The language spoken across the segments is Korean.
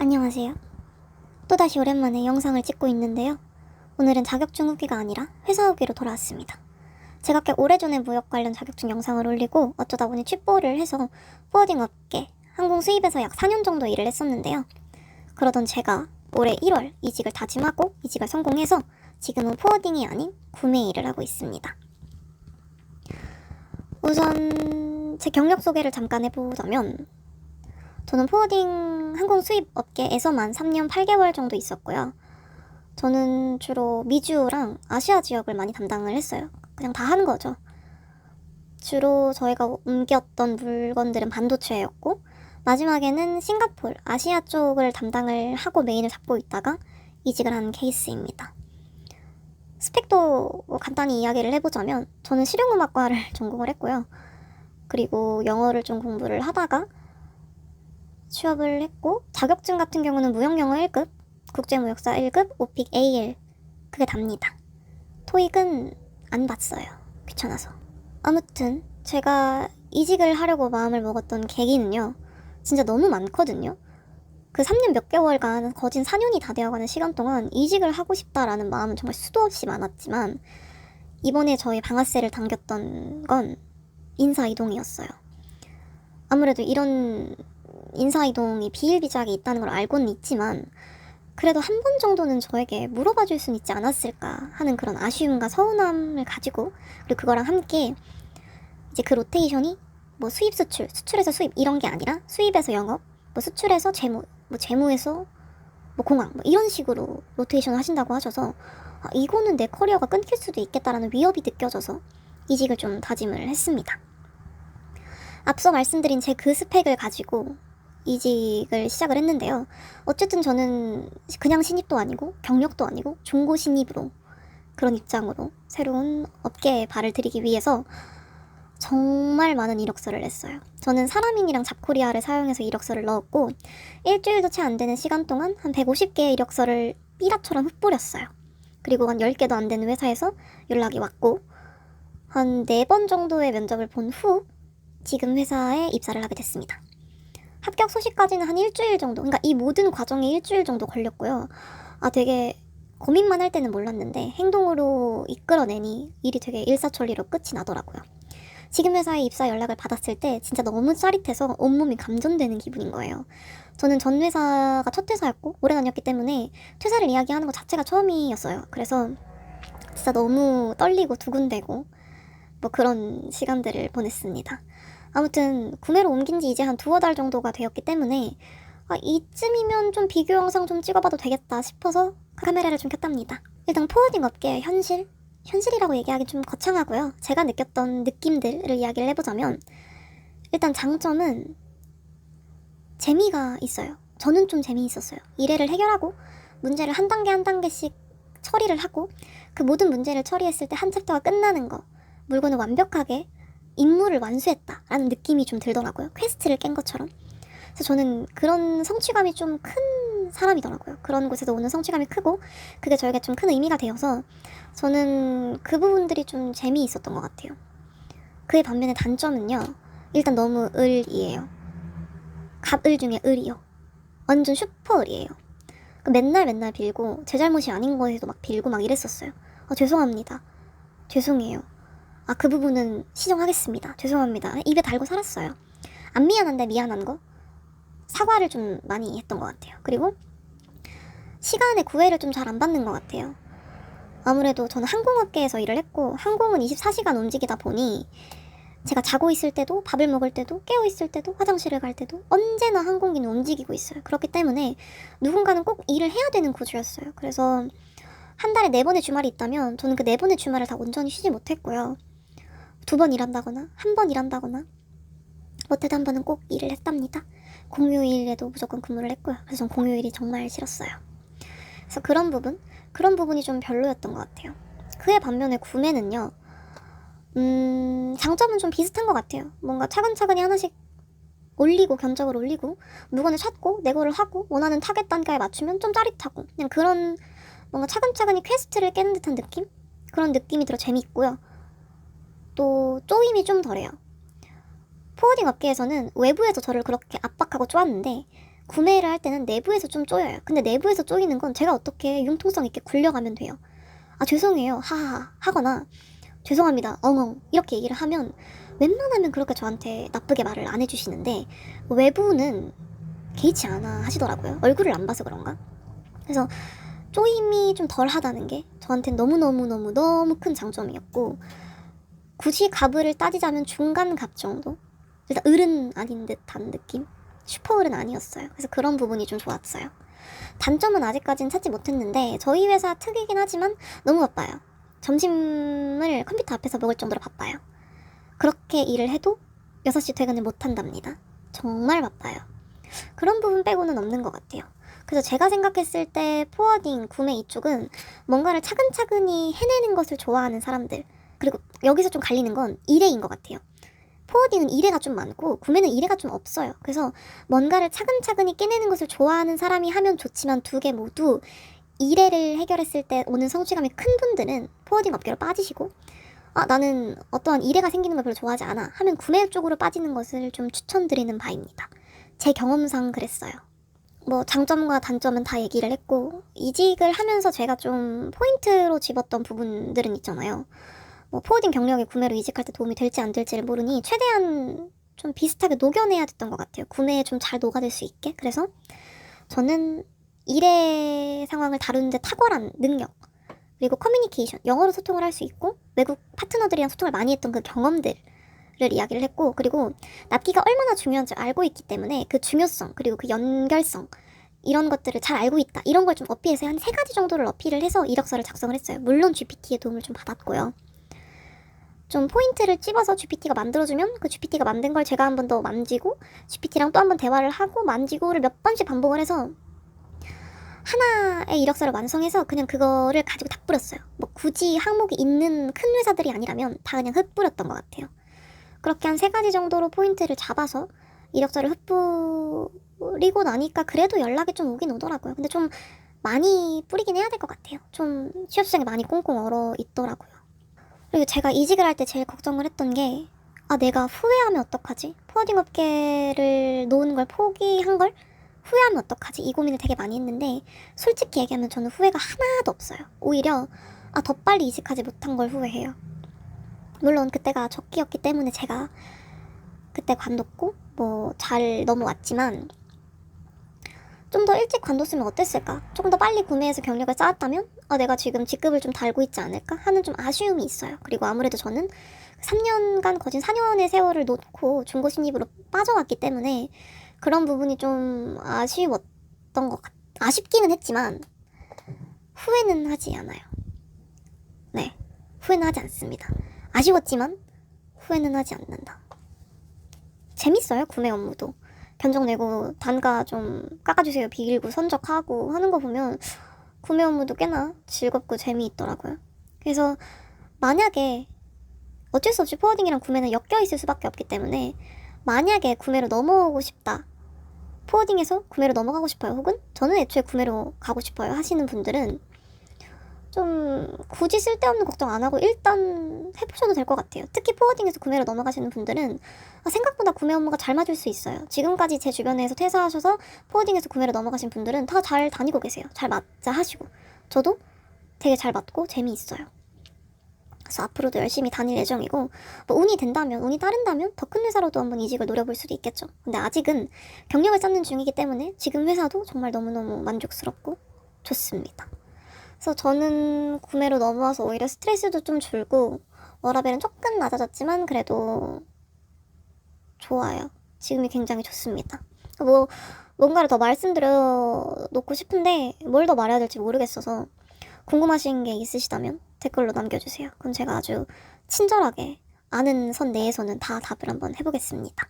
안녕하세요. 또다시 오랜만에 영상을 찍고 있는데요. 오늘은 자격증 후기가 아니라 회사 후기로 돌아왔습니다. 제가 꽤 오래전에 무역 관련 자격증 영상을 올리고 어쩌다 보니 취뽀를 해서 포워딩 업계, 항공 수입에서 약 4년 정도 일을 했었는데요. 그러던 제가 올해 1월 이직을 다짐하고 이직을 성공해서 지금은 포워딩이 아닌 구매 일을 하고 있습니다. 우선 제 경력 소개를 잠깐 해보자면 저는 포워딩 항공 수입 업계에서만 3년 8개월 정도 있었고요. 저는 주로 미주랑 아시아 지역을 많이 담당을 했어요. 그냥 다 한 거죠. 주로 저희가 옮겼던 물건들은 반도체였고 마지막에는 싱가포르, 아시아 쪽을 담당을 하고 메인을 잡고 있다가 이직을 한 케이스입니다. 스펙도 간단히 이야기를 해보자면 저는 실용음악과를 전공을 했고요. 그리고 영어를 좀 공부를 하다가 취업을 했고 자격증 같은 경우는 무역영어 1급, 국제무역사 1급, 오픽 AL 그게 답니다. 토익은 안 봤어요. 귀찮아서. 아무튼 제가 이직을 하려고 마음을 먹었던 계기는요. 진짜 너무 많거든요. 그 3년 몇 개월간 거진 4년이 다 되어가는 시간 동안 이직을 하고 싶다라는 마음은 정말 수도 없이 많았지만 이번에 저희 방아쇠를 당겼던 건 인사이동이었어요. 아무래도 이런 인사이동이 비일비재하게 있다는 걸 알고는 있지만 그래도 한 번 정도는 저에게 물어봐 줄 수는 있지 않았을까 하는 그런 아쉬움과 서운함을 가지고 그리고 그거랑 함께 이제 그 로테이션이 뭐 수입 수출, 수출에서 수입 이런 게 아니라 수입에서 영업, 뭐 수출에서 재무, 뭐 재무에서 뭐 공항 뭐 이런 식으로 로테이션을 하신다고 하셔서 이거는 내 커리어가 끊길 수도 있겠다라는 위협이 느껴져서 이직을 좀 다짐을 했습니다. 앞서 말씀드린 제 그 스펙을 가지고 이직을 시작을 했는데요. 어쨌든 저는 그냥 신입도 아니고 경력도 아니고 중고 신입으로 그런 입장으로 새로운 업계에 발을 들이기 위해서 정말 많은 이력서를 냈어요. 저는 사람인이랑 잡코리아를 사용해서 이력서를 넣었고 일주일도 채 안 되는 시간 동안 한 150개의 이력서를 삐라처럼 흩뿌렸어요. 그리고 한 10개도 안 되는 회사에서 연락이 왔고 한 4번 정도의 면접을 본 후 지금 회사에 입사를 하게 됐습니다. 합격 소식까지는 한 일주일 정도, 그러니까 이 모든 과정에 일주일 정도 걸렸고요. 되게 고민만 할 때는 몰랐는데 행동으로 이끌어내니 일이 되게 일사천리로 끝이 나더라고요. 지금 회사에 입사 연락을 받았을 때 진짜 너무 짜릿해서 온몸이 감전되는 기분인 거예요. 저는 전 회사가 첫 회사였고 오래 다녔기 때문에 퇴사를 이야기하는 것 자체가 처음이었어요. 그래서 진짜 너무 떨리고 두근대고 뭐 그런 시간들을 보냈습니다. 아무튼 구매로 옮긴 지 이제 한 2-달 정도가 되었기 때문에 이쯤이면 좀 비교 영상 좀 찍어봐도 되겠다 싶어서 카메라를 좀 켰답니다. 일단 포워딩 업계의 현실이라고 얘기하기 좀 거창하고요. 제가 느꼈던 느낌들을 이야기를 해보자면 일단 장점은 재미가 있어요. 저는 좀 재미있었어요. 일회를 해결하고 문제를 한 단계 한 단계씩 처리를 하고 그 모든 문제를 처리했을 때 한 챕터가 끝나는 거, 물건을 완벽하게 임무를 완수했다라는 느낌이 좀 들더라고요. 퀘스트를 깬 것처럼. 그래서 저는 그런 성취감이 좀 큰 사람이더라고요. 그런 곳에서 오는 성취감이 크고 그게 저에게 좀 큰 의미가 되어서 저는 그 부분들이 좀 재미있었던 것 같아요. 그의 반면에 단점은요. 일단 너무 을이에요. 갑을 중에 을이요. 완전 슈퍼 을이에요. 맨날 빌고 제 잘못이 아닌 거에도 막 빌고 막 이랬었어요. 죄송합니다. 죄송해요. 그 부분은 시정하겠습니다. 죄송합니다. 입에 달고 살았어요. 안 미안한데 미안한 거? 사과를 좀 많이 했던 것 같아요. 그리고 시간에 구애를 좀 잘 안 받는 것 같아요. 아무래도 저는 항공업계에서 일을 했고 항공은 24시간 움직이다 보니 제가 자고 있을 때도 밥을 먹을 때도 깨어 있을 때도 화장실을 갈 때도 언제나 항공기는 움직이고 있어요. 그렇기 때문에 누군가는 꼭 일을 해야 되는 구조였어요. 그래서 한 달에 4번의 주말이 있다면 저는 그 4번의 주말을 다 온전히 쉬지 못했고요. 2번 일한다거나 1번 일한다거나 못해도 한 번은 꼭 일을 했답니다. 공휴일에도 무조건 근무를 했고요. 그래서 전 공휴일이 정말 싫었어요. 그래서 그런 부분이 좀 별로였던 것 같아요. 그에 반면에 구매는요. 장점은 좀 비슷한 것 같아요. 뭔가 차근차근히 하나씩 올리고 견적을 올리고 물건을 찾고 내고를 하고 원하는 타겟 단가에 맞추면 좀 짜릿하고 그냥 그런 뭔가 차근차근히 퀘스트를 깨는 듯한 느낌? 그런 느낌이 들어 재미있고요. 또 쪼임이 좀 덜해요. 포워딩 업계에서는 외부에서 저를 그렇게 압박하고 쪼았는데 구매를 할 때는 내부에서 좀 쪼여요. 근데 내부에서 쪼이는 건 제가 어떻게 융통성 있게 굴려가면 돼요. 아 죄송해요 하하하 하거나 죄송합니다 엉엉 이렇게 얘기를 하면 웬만하면 그렇게 저한테 나쁘게 말을 안 해주시는데 외부는 개의치 않아 하시더라고요. 얼굴을 안 봐서 그런가? 그래서 쪼임이 좀 덜하다는 게 저한테는 너무 큰 장점이었고, 굳이 값을 따지자면 중간 값 정도? 일단 을은 아닌 듯한 느낌? 슈퍼 을은 아니었어요. 그래서 그런 부분이 좀 좋았어요. 단점은 아직까지는 찾지 못했는데 저희 회사 특이긴 하지만 너무 바빠요. 점심을 컴퓨터 앞에서 먹을 정도로 바빠요. 그렇게 일을 해도 6시 퇴근을 못한답니다. 정말 바빠요. 그런 부분 빼고는 없는 것 같아요. 그래서 제가 생각했을 때 포워딩, 구매 이쪽은 뭔가를 차근차근히 해내는 것을 좋아하는 사람들, 그리고 여기서 좀 갈리는 건 일회인 것 같아요. 포워딩은 일회가 좀 많고 구매는 일회가 좀 없어요. 그래서 뭔가를 차근차근히 깨내는 것을 좋아하는 사람이 하면 좋지만 두 개 모두 일회를 해결했을 때 오는 성취감이 큰 분들은 포워딩 업계로 빠지시고, 아 나는 어떠한 일회가 생기는 걸 별로 좋아하지 않아 하면 구매 쪽으로 빠지는 것을 좀 추천드리는 바입니다. 제 경험상 그랬어요. 뭐 장점과 단점은 다 얘기를 했고, 이직을 하면서 제가 좀 포인트로 집었던 부분들은 있잖아요. 뭐 포워딩 경력이 구매로 이직할 때 도움이 될지 안 될지를 모르니 최대한 좀 비슷하게 녹여내야 됐던 것 같아요. 구매에 좀 잘 녹아들 수 있게. 그래서 저는 일의 상황을 다루는데 탁월한 능력, 그리고 커뮤니케이션, 영어로 소통을 할 수 있고 외국 파트너들이랑 소통을 많이 했던 그 경험들을 이야기를 했고, 그리고 납기가 얼마나 중요한지 알고 있기 때문에 그 중요성, 그리고 그 연결성, 이런 것들을 잘 알고 있다, 이런 걸 좀 어필해서 한 3가지 정도를 어필을 해서 이력서를 작성을 했어요. 물론 GPT의 도움을 좀 받았고요. 좀 포인트를 찝어서 GPT가 만들어주면 그 GPT가 만든 걸 제가 한 번 더 만지고 GPT랑 또 한 번 대화를 하고 만지고를 몇 번씩 반복을 해서 하나의 이력서를 완성해서 그냥 그거를 가지고 다 뿌렸어요. 뭐 굳이 항목이 있는 큰 회사들이 아니라면 다 그냥 흩뿌렸던 것 같아요. 그렇게 한 3가지 정도로 포인트를 잡아서 이력서를 흩뿌리고 나니까 그래도 연락이 좀 오긴 오더라고요. 근데 좀 많이 뿌리긴 해야 될 것 같아요. 좀 취업시장에 많이 꽁꽁 얼어 있더라고요. 그리고 제가 이직을 할 때 제일 걱정을 했던 게, 아 내가 후회하면 어떡하지? 포워딩 업계를 놓은 걸 포기한 걸 후회하면 어떡하지? 이 고민을 되게 많이 했는데 솔직히 얘기하면 저는 후회가 하나도 없어요. 오히려 아 더 빨리 이직하지 못한 걸 후회해요. 물론 그때가 적기였기 때문에 제가 그때 관뒀고 뭐 잘 넘어왔지만 좀 더 일찍 관뒀으면 어땠을까? 조금 더 빨리 구매해서 경력을 쌓았다면 내가 지금 직급을 좀 달고 있지 않을까 하는 좀 아쉬움이 있어요. 그리고 아무래도 저는 3년간 거진 4년의 세월을 놓고 중고 신입으로 빠져왔기 때문에 그런 부분이 좀 아쉬웠던 것 같아요. 아쉽기는 했지만 후회는 하지 않아요. 네, 후회는 하지 않습니다. 아쉬웠지만 후회는 하지 않는다. 재밌어요, 구매 업무도. 견적 내고 단가 좀 깎아주세요 빌고 선적하고 하는 거 보면 구매 업무도 꽤나 즐겁고 재미있더라고요. 그래서 만약에 어쩔 수 없이 포워딩이랑 구매는 엮여있을 수밖에 없기 때문에 만약에 구매로 넘어오고 싶다, 포워딩에서 구매로 넘어가고 싶어요, 혹은 저는 애초에 구매로 가고 싶어요 하시는 분들은 좀 굳이 쓸데없는 걱정 안 하고 일단 해보셔도 될 것 같아요. 특히 포워딩에서 구매로 넘어가시는 분들은 생각보다 구매 업무가 잘 맞을 수 있어요. 지금까지 제 주변에서 퇴사하셔서 포워딩에서 구매로 넘어가신 분들은 다 잘 다니고 계세요. 잘 맞자 하시고, 저도 되게 잘 맞고 재미있어요. 그래서 앞으로도 열심히 다닐 예정이고, 뭐 운이 된다면, 운이 따른다면 더 큰 회사로도 한번 이직을 노려볼 수도 있겠죠. 근데 아직은 경력을 쌓는 중이기 때문에 지금 회사도 정말 너무너무 만족스럽고 좋습니다. 그래서 저는 구매로 넘어와서 오히려 스트레스도 좀 줄고 워라밸은 조금 낮아졌지만 그래도 좋아요. 지금이 굉장히 좋습니다. 뭐 뭔가를 더 말씀드려 놓고 싶은데 뭘 더 말해야 될지 모르겠어서 궁금하신 게 있으시다면 댓글로 남겨주세요. 그럼 제가 아주 친절하게 아는 선 내에서는 다 답을 한번 해보겠습니다.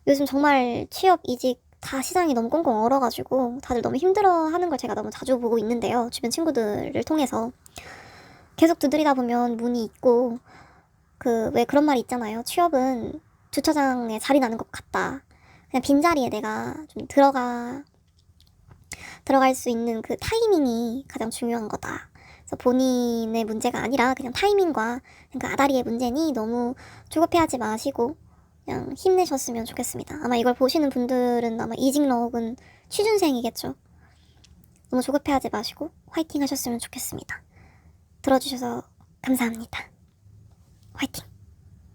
요즘 정말 취업, 이직 다 시장이 너무 꽁꽁 얼어가지고 다들 너무 힘들어하는 걸 제가 너무 자주 보고 있는데요. 주변 친구들을 통해서 계속 두드리다 보면 문이 있고, 왜 그런 말이 있잖아요. 취업은 주차장에 자리 나는 것 같다. 그냥 빈자리에 내가 좀 들어갈 수 있는 그 타이밍이 가장 중요한 거다. 그래서 본인의 문제가 아니라 그냥 타이밍과 그 아다리의 문제니 너무 조급해하지 마시고 그냥 힘내셨으면 좋겠습니다. 아마 이걸 보시는 분들은 아마 이직러 혹은 취준생이겠죠. 너무 조급해하지 마시고 화이팅 하셨으면 좋겠습니다. 들어주셔서 감사합니다. 화이팅!